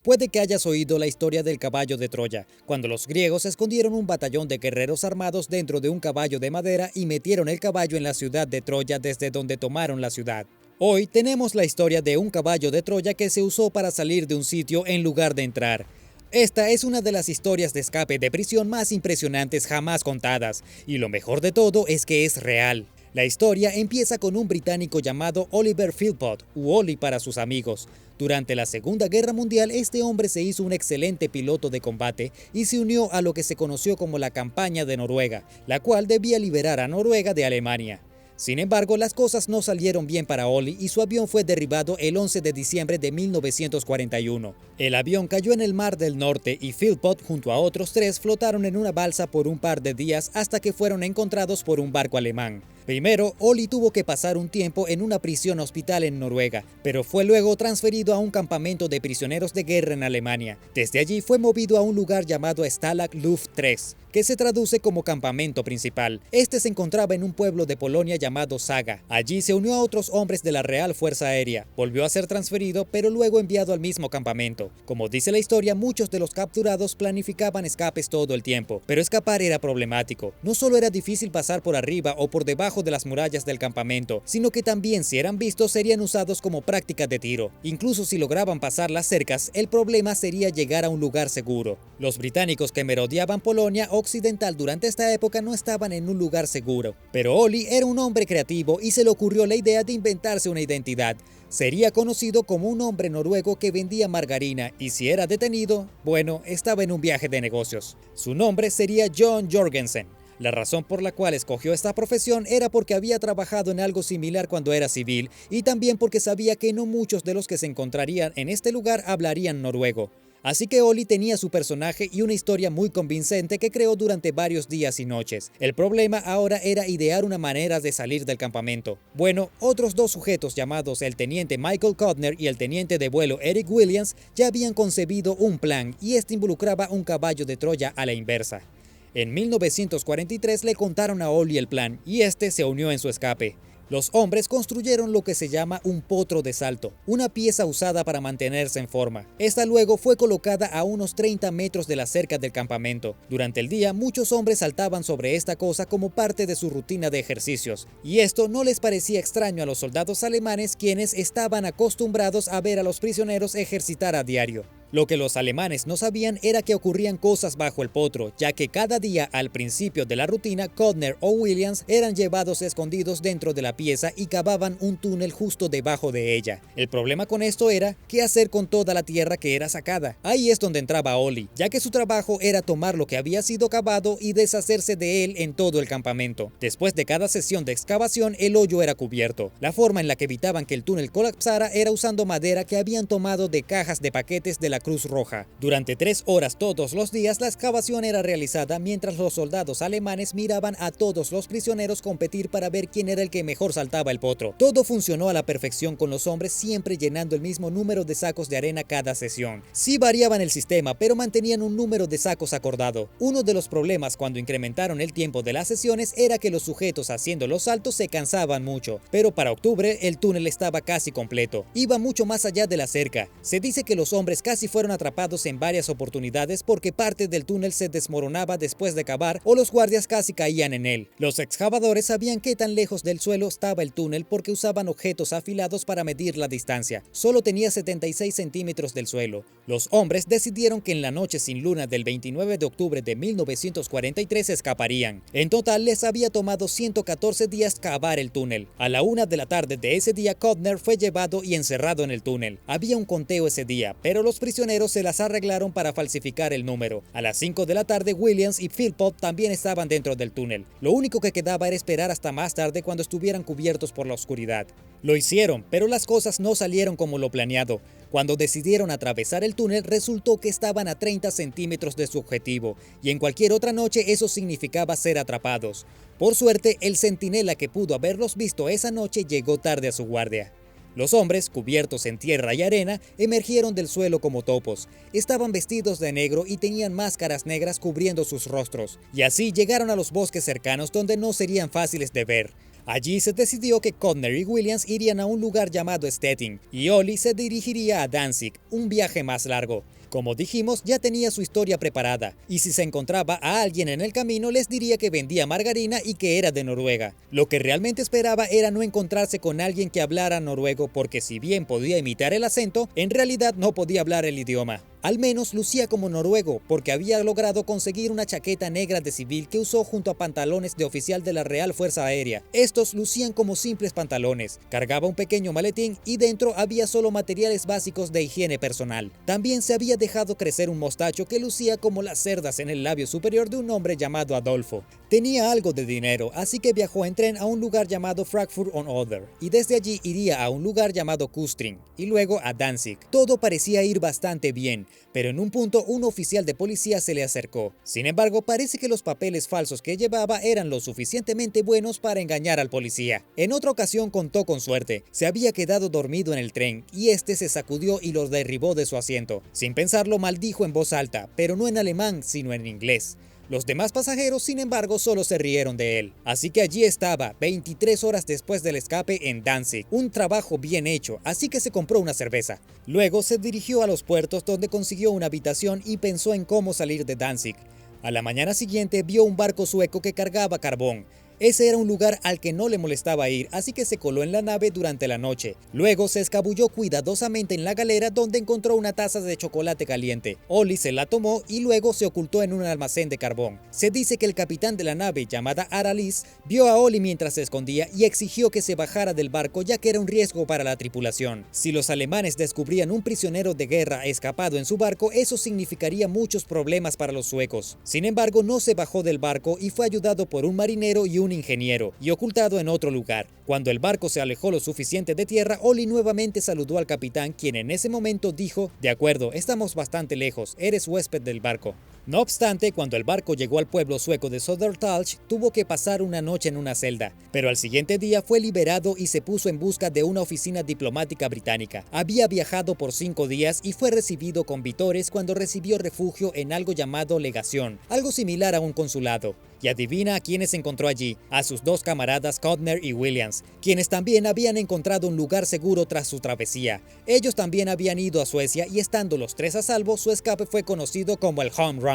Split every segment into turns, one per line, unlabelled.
Puede que hayas oído la historia del caballo de Troya, cuando los griegos escondieron un batallón de guerreros armados dentro de un caballo de madera y metieron el caballo en la ciudad de Troya desde donde tomaron la ciudad. Hoy tenemos la historia de un caballo de Troya que se usó para salir de un sitio en lugar de entrar. Esta es una de las historias de escape de prisión más impresionantes jamás contadas, y lo mejor de todo es que es real. La historia empieza con un británico llamado Oliver Philpott, u Oli para sus amigos. Durante la Segunda Guerra Mundial, este hombre se hizo un excelente piloto de combate y se unió a lo que se conoció como la Campaña de Noruega, la cual debía liberar a Noruega de Alemania. Sin embargo, las cosas no salieron bien para Oli y su avión fue derribado el 11 de diciembre de 1941. El avión cayó en el Mar del Norte y Philpott junto a otros 3 flotaron en una balsa por un par de días hasta que fueron encontrados por un barco alemán. Primero, Oli tuvo que pasar un tiempo en una prisión hospital en Noruega, pero fue luego transferido a un campamento de prisioneros de guerra en Alemania. Desde allí fue movido a un lugar llamado Stalag Luft 3, que se traduce como campamento principal. Este se encontraba en un pueblo de Polonia llamado Saga. Allí se unió a otros hombres de la Real Fuerza Aérea. Volvió a ser transferido, pero luego enviado al mismo campamento. Como dice la historia, muchos de los capturados planificaban escapes todo el tiempo, pero escapar era problemático. No solo era difícil pasar por arriba o por debajo de las murallas del campamento, sino que también si eran vistos serían usados como práctica de tiro. Incluso si lograban pasar las cercas, el problema sería llegar a un lugar seguro. Los británicos que merodeaban Polonia Occidental durante esta época no estaban en un lugar seguro, pero Oli era un hombre creativo y se le ocurrió la idea de inventarse una identidad. Sería conocido como un hombre noruego que vendía margarina y si era detenido, bueno, estaba en un viaje de negocios. Su nombre sería John Jorgensen. La razón por la cual escogió esta profesión era porque había trabajado en algo similar cuando era civil y también porque sabía que no muchos de los que se encontrarían en este lugar hablarían noruego. Así que Oli tenía su personaje y una historia muy convincente que creó durante varios días y noches. El problema ahora era idear una manera de salir del campamento. Bueno, otros 2 sujetos llamados el teniente Michael Codner y el teniente de vuelo Eric Williams ya habían concebido un plan y este involucraba un caballo de Troya a la inversa. En 1943 le contaron a Oli el plan y este se unió en su escape. Los hombres construyeron lo que se llama un potro de salto, una pieza usada para mantenerse en forma. Esta luego fue colocada a unos 30 metros de la cerca del campamento. Durante el día, muchos hombres saltaban sobre esta cosa como parte de su rutina de ejercicios, y esto no les parecía extraño a los soldados alemanes quienes estaban acostumbrados a ver a los prisioneros ejercitar a diario. Lo que los alemanes no sabían era que ocurrían cosas bajo el potro, ya que cada día al principio de la rutina, Codner o Williams eran llevados escondidos dentro de la pieza y cavaban un túnel justo debajo de ella. El problema con esto era qué hacer con toda la tierra que era sacada. Ahí es donde entraba Oli, ya que su trabajo era tomar lo que había sido cavado y deshacerse de él en todo el campamento. Después de cada sesión de excavación, el hoyo era cubierto. La forma en la que evitaban que el túnel colapsara era usando madera que habían tomado de cajas de paquetes de la Cruz Roja. Durante 3 horas todos los días la excavación era realizada mientras los soldados alemanes miraban a todos los prisioneros competir para ver quién era el que mejor saltaba el potro. Todo funcionó a la perfección con los hombres siempre llenando el mismo número de sacos de arena cada sesión. Sí variaban el sistema, pero mantenían un número de sacos acordado. Uno de los problemas cuando incrementaron el tiempo de las sesiones era que los sujetos haciendo los saltos se cansaban mucho, pero para octubre el túnel estaba casi completo. Iba mucho más allá de la cerca. Se dice que los hombres casi fueron atrapados en varias oportunidades porque parte del túnel se desmoronaba después de cavar o los guardias casi caían en él. Los excavadores sabían qué tan lejos del suelo estaba el túnel porque usaban objetos afilados para medir la distancia. Solo tenía 76 centímetros del suelo. Los hombres decidieron que en la noche sin luna del 29 de octubre de 1943 escaparían. En total les había tomado 114 días cavar el túnel. A la 1 de la tarde de ese día, Codner fue llevado y encerrado en el túnel. Había un conteo ese día, pero los prisioneros se las arreglaron para falsificar el número. A las 5 de la tarde, Williams y Philpott también estaban dentro del túnel. Lo único que quedaba era esperar hasta más tarde cuando estuvieran cubiertos por la oscuridad. Lo hicieron, pero las cosas no salieron como lo planeado. Cuando decidieron atravesar el túnel, resultó que estaban a 30 centímetros de su objetivo, y en cualquier otra noche eso significaba ser atrapados. Por suerte, el centinela que pudo haberlos visto esa noche llegó tarde a su guardia. Los hombres, cubiertos en tierra y arena, emergieron del suelo como topos. Estaban vestidos de negro y tenían máscaras negras cubriendo sus rostros, y así llegaron a los bosques cercanos donde no serían fáciles de ver. Allí se decidió que Codner y Williams irían a un lugar llamado Stettin y Ollie se dirigiría a Danzig, un viaje más largo. Como dijimos, ya tenía su historia preparada, y si se encontraba a alguien en el camino les diría que vendía margarina y que era de Noruega. Lo que realmente esperaba era no encontrarse con alguien que hablara noruego porque si bien podía imitar el acento, en realidad no podía hablar el idioma. Al menos lucía como noruego porque había logrado conseguir una chaqueta negra de civil que usó junto a pantalones de oficial de la Real Fuerza Aérea. Estos lucían como simples pantalones, cargaba un pequeño maletín y dentro había solo materiales básicos de higiene personal. También se había dejado crecer un mostacho que lucía como las cerdas en el labio superior de un hombre llamado Adolfo. Tenía algo de dinero, así que viajó en tren a un lugar llamado Frankfurt on Oder y desde allí iría a un lugar llamado Kustrin y luego a Danzig. Todo parecía ir bastante bien, pero en un punto un oficial de policía se le acercó. Sin embargo, parece que los papeles falsos que llevaba eran lo suficientemente buenos para engañar al policía. En otra ocasión contó con suerte. Se había quedado dormido en el tren y este se sacudió y los derribó de su asiento. Sin pensarlo, maldijo en voz alta, pero no en alemán, sino en inglés. Los demás pasajeros, sin embargo, solo se rieron de él. Así que allí estaba, 23 horas después del escape en Danzig. Un trabajo bien hecho, así que se compró una cerveza. Luego se dirigió a los puertos donde consiguió una habitación y pensó en cómo salir de Danzig. A la mañana siguiente vio un barco sueco que cargaba carbón. Ese era un lugar al que no le molestaba ir, así que se coló en la nave durante la noche. Luego se escabulló cuidadosamente en la galera donde encontró una taza de chocolate caliente. Ollie se la tomó y luego se ocultó en un almacén de carbón. Se dice que el capitán de la nave, llamada Aralis, vio a Ollie mientras se escondía y exigió que se bajara del barco ya que era un riesgo para la tripulación. Si los alemanes descubrían un prisionero de guerra escapado en su barco, eso significaría muchos problemas para los suecos. Sin embargo, no se bajó del barco y fue ayudado por un marinero y un ingeniero y ocultado en otro lugar. Cuando el barco se alejó lo suficiente de tierra, Ollie nuevamente saludó al capitán, quien en ese momento dijo: "De acuerdo, estamos bastante lejos, eres huésped del barco". No obstante, cuando el barco llegó al pueblo sueco de Södertälje, tuvo que pasar una noche en una celda, pero al siguiente día fue liberado y se puso en busca de una oficina diplomática británica. Había viajado por 5 días y fue recibido con vítores cuando recibió refugio en algo llamado legación, algo similar a un consulado. Y adivina a quiénes encontró allí: a sus dos camaradas Codner y Williams, quienes también habían encontrado un lugar seguro tras su travesía. Ellos también habían ido a Suecia y estando los tres a salvo, su escape fue conocido como el Home Run.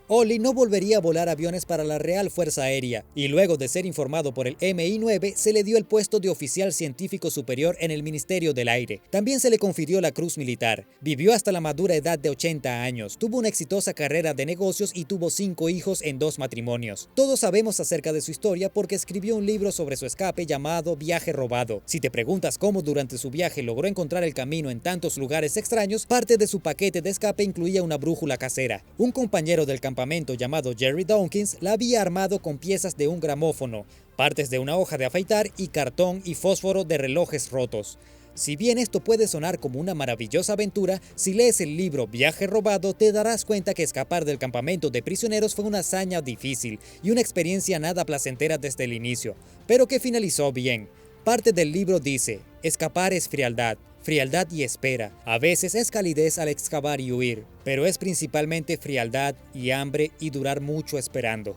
Ollie no volvería a volar aviones para la Real Fuerza Aérea, y luego de ser informado por el MI9, se le dio el puesto de oficial científico superior en el Ministerio del Aire. También se le confirió la Cruz Militar. Vivió hasta la madura edad de 80 años, tuvo una exitosa carrera de negocios y tuvo 5 hijos en 2 matrimonios. Todos sabemos acerca de su historia porque escribió un libro sobre su escape llamado Viaje Robado. Si te preguntas cómo durante su viaje logró encontrar el camino en tantos lugares extraños, parte de su paquete de escape incluía una brújula casera. Un compañero del campamento llamado Jerry Dawkins la había armado con piezas de un gramófono, partes de una hoja de afeitar y cartón y fósforo de relojes rotos. Si bien esto puede sonar como una maravillosa aventura, si lees el libro Viaje Robado te darás cuenta que escapar del campamento de prisioneros fue una hazaña difícil y una experiencia nada placentera desde el inicio, pero que finalizó bien. Parte del libro dice: escapar es frialdad. Frialdad y espera. A veces es calidez al excavar y huir, pero es principalmente frialdad y hambre y durar mucho esperando.